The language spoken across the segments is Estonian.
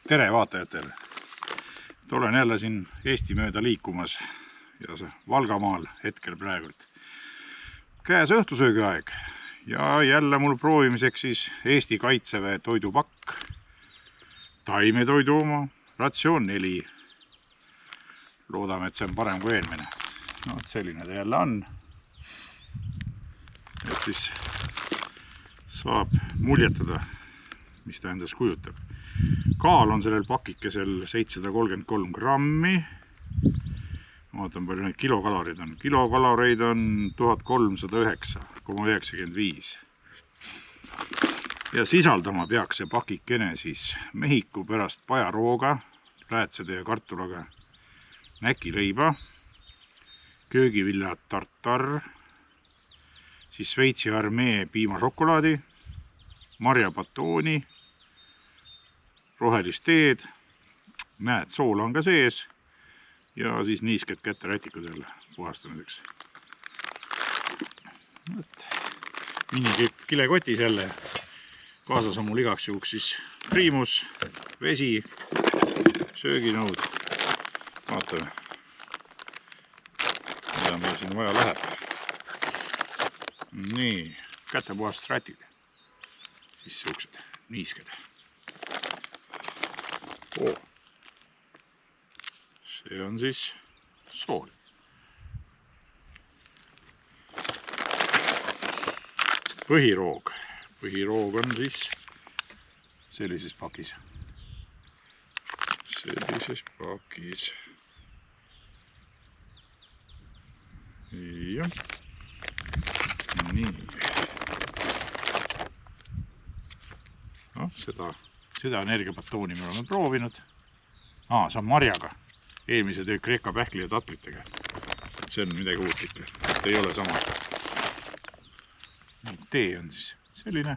Tere vaatajatele! Olen jälle siin Eesti mööda liikumas ja Valgamaal hetkel praegult. Käes õhtusöögi aeg ja jälle mul proovimiseks siis Eesti Kaitseväe toidupakk. Taimetoidu oma, ratsioon 4. Loodame, et see on parem kui eelmine. No, selline ta jälle on. Et siis saab muljetada, mis ta endas kujutab. Kaal on sellel pakikesel 733 grammi. Vaatan, palju neid kilokaloreid on. Kilokaloreid on 1309,95. Ja sisaldama peaks see pakikene siis mehiku pärast pajarooga, läätsede ja kartulaga, näkileiba, köögivilja tartar, siis Šveitsi armee piimašokolaadi, marjapatooni, rohelist teed, näed, soola on ka sees ja siis niisked käterätikud jälle puhastamiseks. Minikilekotis jälle. Kaasas on mul igaks juhuks siis priimus, vesi, sööginõud. Vaatame, mida meil siin vaja läheb. Nii, kätepuhast rätid. Siis siuksed niisked. See on siis sool. Põhiroog. Põhiroog on siis sellises pakis. Ja. Nii. No, seda energiapatooni me oleme proovinud. See on marjaga. Eelmise töö Kreeka pähkli ja tatlitega. Et see on midagi uut ikka. Et ei ole sama. Tee on siis selline.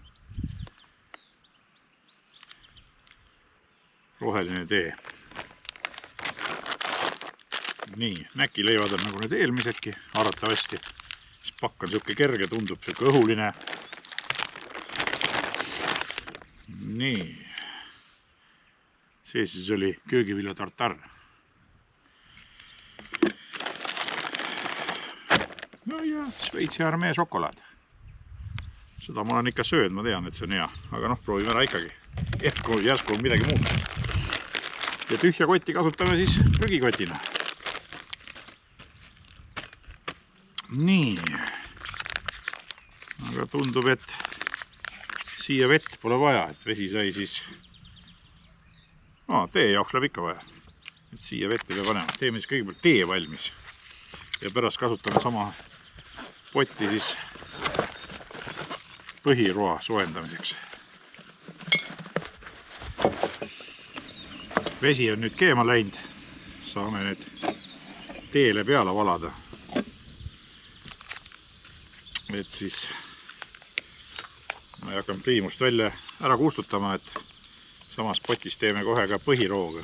Roheline tee. Nii, näkileivad on nagu need eelmisedki, arvatavasti. Siis pakk on siuke kerge, tundub siuke õhuline. Nii. See siis oli köögivilja tartar. No ja Šveitsi armee šokolaad. Seda ma olen ikka sööd, ma tean, et see on hea. Aga noh, proovime ära ikkagi. Järsku on midagi muud. Ja tühja kotti kasutame siis prügikotina. Nii. Aga tundub, et siia vett pole vaja, et vesi sai siis... tee jaoks läheb ikka vaja. Et siia vett ei pea panema. Teeme siis kõigepealt tee valmis. Ja pärast kasutame sama potti siis põhiroa soojendamiseks. Vesi on nüüd keema läinud. Saame nüüd teele peale valada. Et siis ma hakkan priimust välja ära kustutama, et samas potis teeme kohe ka põhirooga.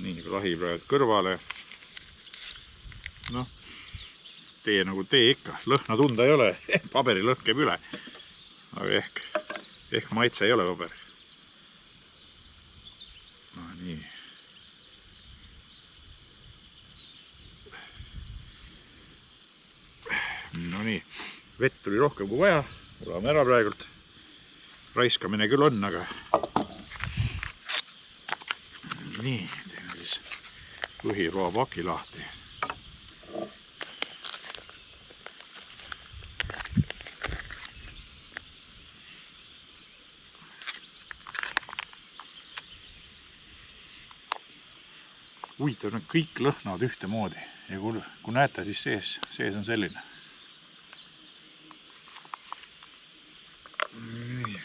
Nii, lahi praegu kõrvale. Noh, tee nagu tee ikka. Lõhna tunda ei ole. Paberi lõhn käib üle. Aga ehk maitse ei ole paber. No nii. No nii. Vett tuli rohkem kui vaja. Oleme ära praegult. Raiskamine küll on, aga... Nii, teeme siis põhiroa paki lahti. Huvitav, need kõik lõhnavad ühtemoodi ja kui näete, siis sees on selline. Nii.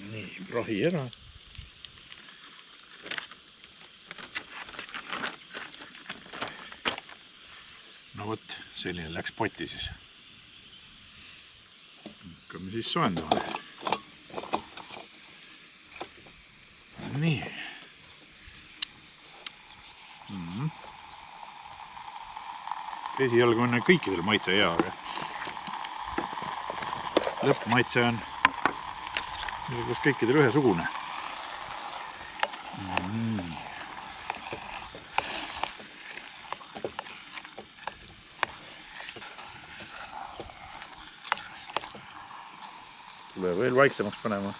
Nii, prahi ära. No vot, selline läks potti siis. hakkame siis soojendama. Nii. Esialgu on kõikidel maitse hea, aga lõppmaitse on kõikidel ühesugune. Tuleb veel vaiksemaks panema.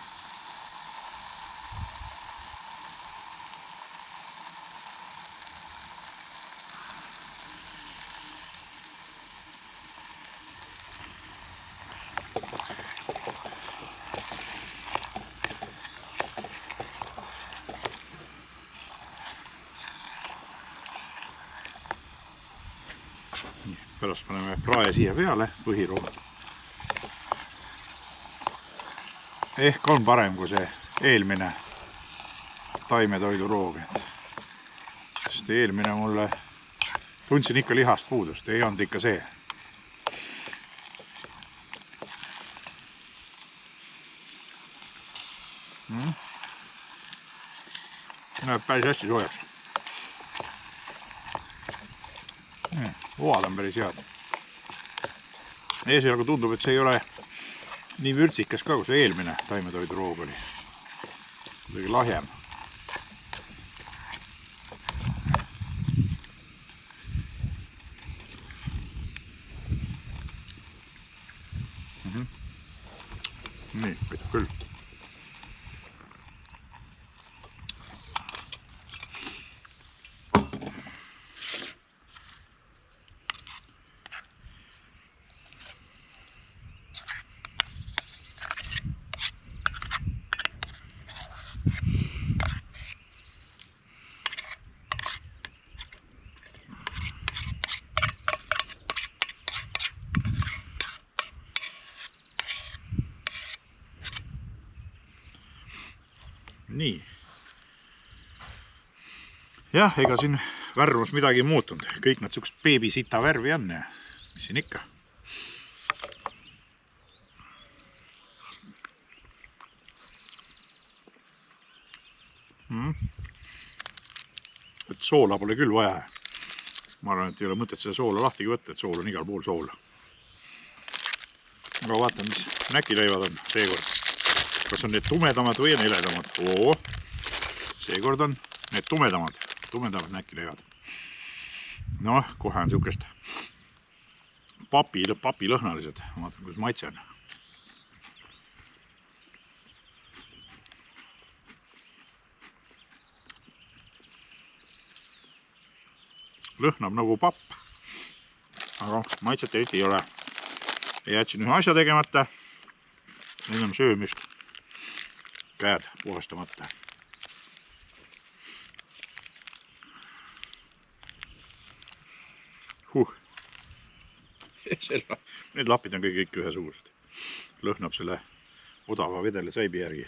Pärast paneme prae siia peale, põhiroog. Ehk on parem kui see eelmine taimetoiduroog. Sest eelmine mulle tundsin ikka lihast puudust, ei olnud ikka see. Näeb päris hästi soojaks. Voad on päris head. Esialgu tundub, et see ei ole nii vürtsikas ka, kui see eelmine taimetoiduroog oli. Kuidagi lahjem. Nii, võitab küll. Nii. Jah, ega siin värvus midagi muutunud. Kõik nad sukust beebisita värvi on ja mis siin ikka. Et soola pole küll vaja. Ma arvan, et ei ole mõtet seda soola lahtigi võtta, et sool on igal pool sool. Aga vaatan, mis näkileivad on seekord. Kas on need tumedamad või heledamad? Oo, seekord on need tumedamad näkileivad. Noh, kohe on siukest papilõhnalised. Vaatan, kuidas maitse on. Lõhnab nagu papp. Aga maitset eriti ei ole. Jätsin ühe asja tegemata. Ennem söömist. Käed puhastamata. Need lapid on kõik ühesugused. Lõhnab selle odava vedele saibi järgi.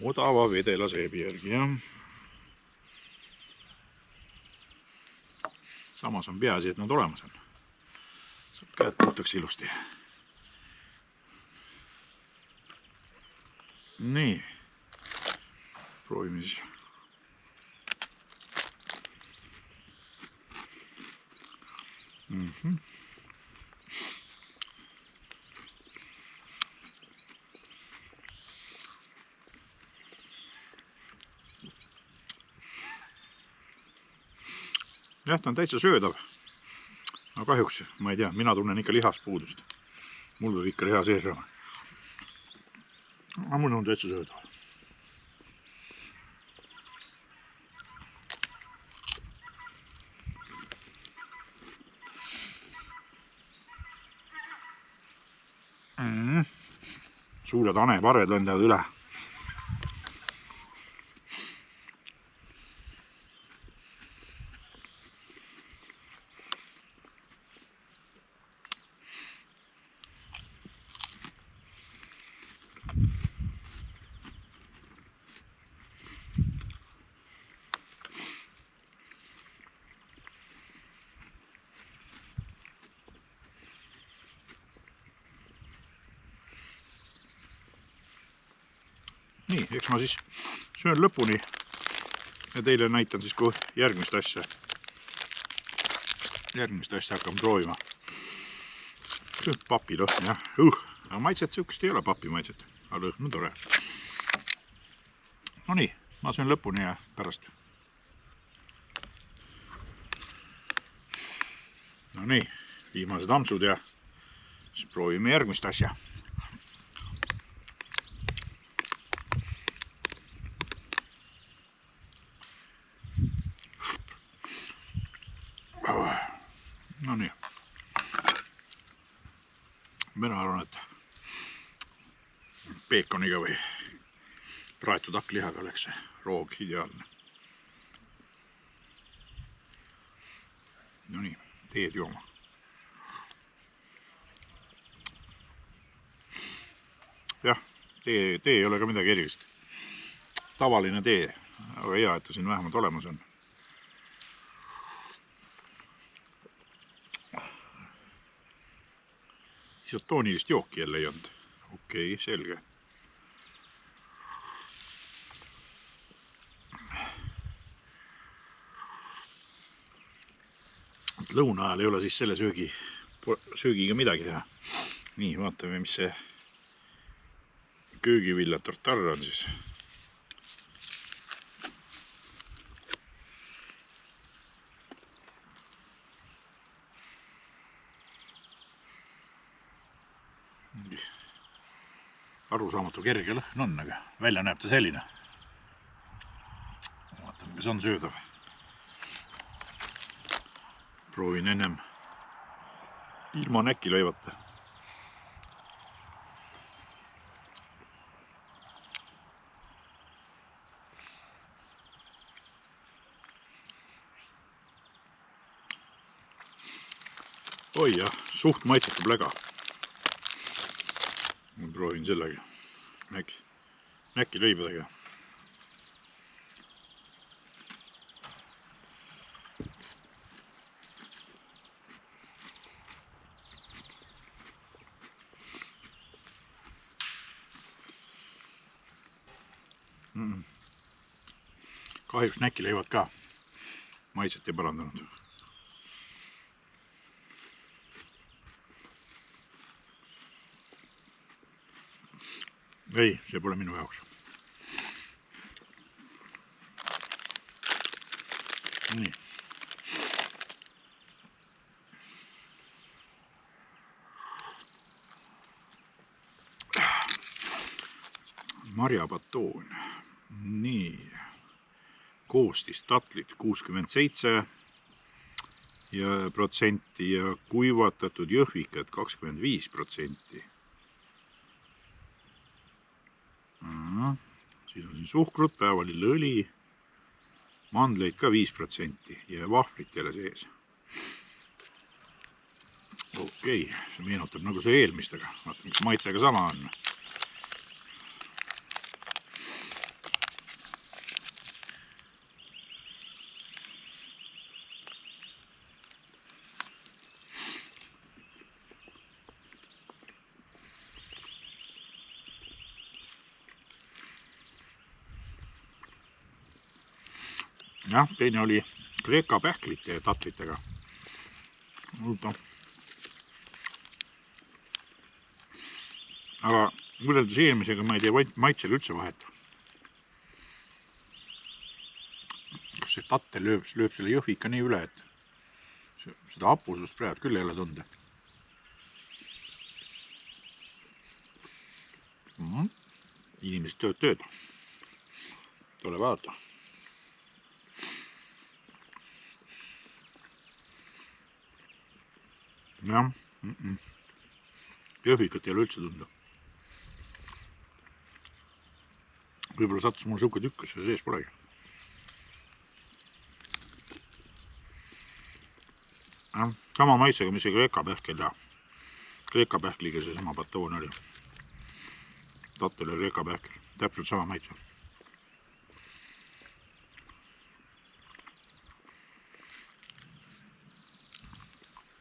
Odava vedela saibi järgi, jah. Samas on peaasi, et nad olemas on. Saab käed puhtaks ilusti. Nii. Proovime siis. Jah, ta on täitsa söödav. Aga kahjuks, ma ei tea, mina tunnen ikka lihast puudust. Mul võib ikka liha sees olema. Aga mul on täitsa söödav. Suured haneparved lendavad üle. nii, eks ma siis söön lõpuni ja teile näitan siis, kui järgmist asja hakkame proovima. Papilõhn, jah. Aga maitset sihukest ei ole, papimaitset. Aga lõhn on tore. No nii, ma söön lõpuni ja pärast. No nii, viimased ampsud ja siis proovime järgmist asja. No nii. Mina arvan, et peekoniga või praetud hakklihaga oleks see roog ideaalne. No nii, teed jooma. Jah, tee ei ole ka midagi erilist. Tavaline tee, aga hea, et ta siin vähemalt olemas on. Isotoonilist jooki jälle ei olnud. Okei, selge. Lõuna ajal ei ole siis selle söögiga midagi teha. Nii, vaatame, mis see köögivilla tortar on siis. Arusaamatu kerge lõhn on, aga välja näeb ta selline. Vaatame, kas on söödav. Proovin ennem ilma näki lõivata. Oi jah, suht maitsetab läga. Ma proovin sellega näki lõibadega. Kahjuks näkilõivad ka maitset ei parandanud. Ei, see pole minu jaoks. Nii. Marjabatoon. Nii. Koostis tatlid 67% ja kuivatatud jõhvikad 25%. Siis on siin suhkrut, päevalilleõli, mandleid ka 5% ja vahvlit jälle sees. Okei, see meenutab nagu see eelmist, aga vaatame, kas maitsega sama on. Jah, teine oli Kreeka pähklite ja tatlitega. Aga võrreldes eelmisega ma ei tea maitsel üldse vahet. Kas see tattel lööb selle jõhvika nii üle, et seda hapusust praegu küll ei ole tunda. Inimesed tööd tööd. Tule vaata. Jah, jõhvikat ei ole üldse tunda. Võib-olla sattus mul suhke tükk, kus see sees polegi. Sama maitsega, mis see Kreeka pähkel ja Kreeka pähkliga see sama batoon oli. Tattel ja Kreeka pähkel, täpselt sama maitse.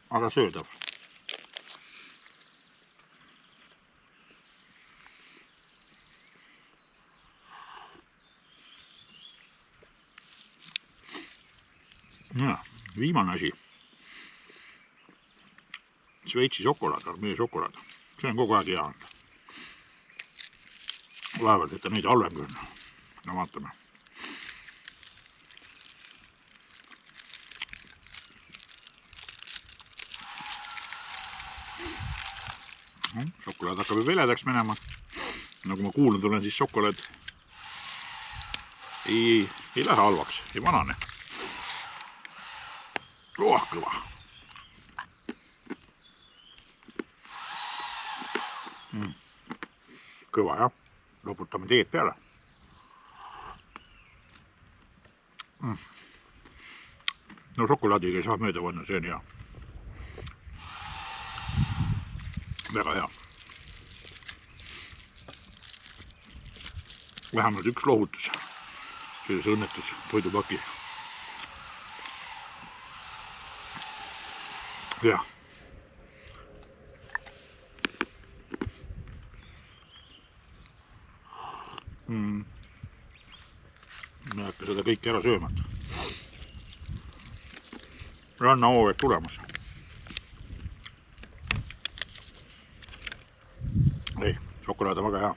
Aga söödav. viimane asi. Šveitsi šokolaad, armee šokolaad. See on kogu aeg hea anda. Vaevalt, et ta neid halvemgi on. No vaatame. Šokolaad hakkab ju veledaks minema. Nagu ma kuulnud olen, siis šokolaad ei lähe halvaks, ei vanane. Kõva. Kõva, jah. Loputame teed peale. No šokolaadiga ei saa mööda panna, see on hea. Väga hea. Vähemalt üks lohutus. Selles õnnetus toidupaki. Jah. Ma ei hakka seda kõike ära sööma. Rannahoovet tulemas. Ei, šokolaad on väga hea.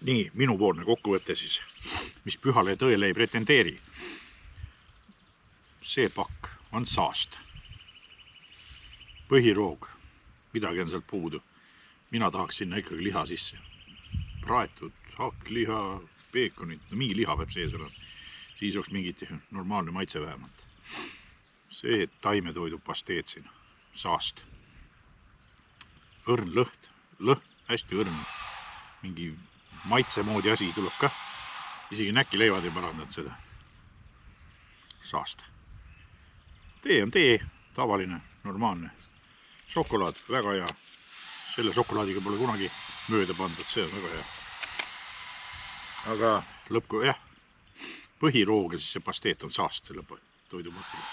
Nii, minupoolne kokkuvõte siis, mis pühale tõele ei pretendeeri. See pakk on saast. Põhiroog, midagi on sealt puudu. Mina tahaks sinna ikkagi liha sisse. Praetud, hakkliha, peekonit, no mingi liha peab sees olema. Siis oleks mingit normaalne maitse vähemalt. See taimetoidu pasteed siin, saast. Õrn lõht, hästi õrn. Mingi maitse moodi asi tuleb ka. Isegi näkileivad ei parandanud seda. Saast. Tee on tee, tavaline, normaalne. Šokolaad, väga hea. Selle šokolaadiga pole kunagi mööda pandud, see on väga hea. Aga lõpku, jah, põhiroog ja siis see pasteet on saast selle toidupakile.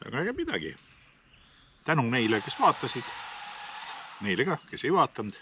Aga ega midagi. Tänu neile, kes vaatasid. Neile ka, kes ei vaatanud.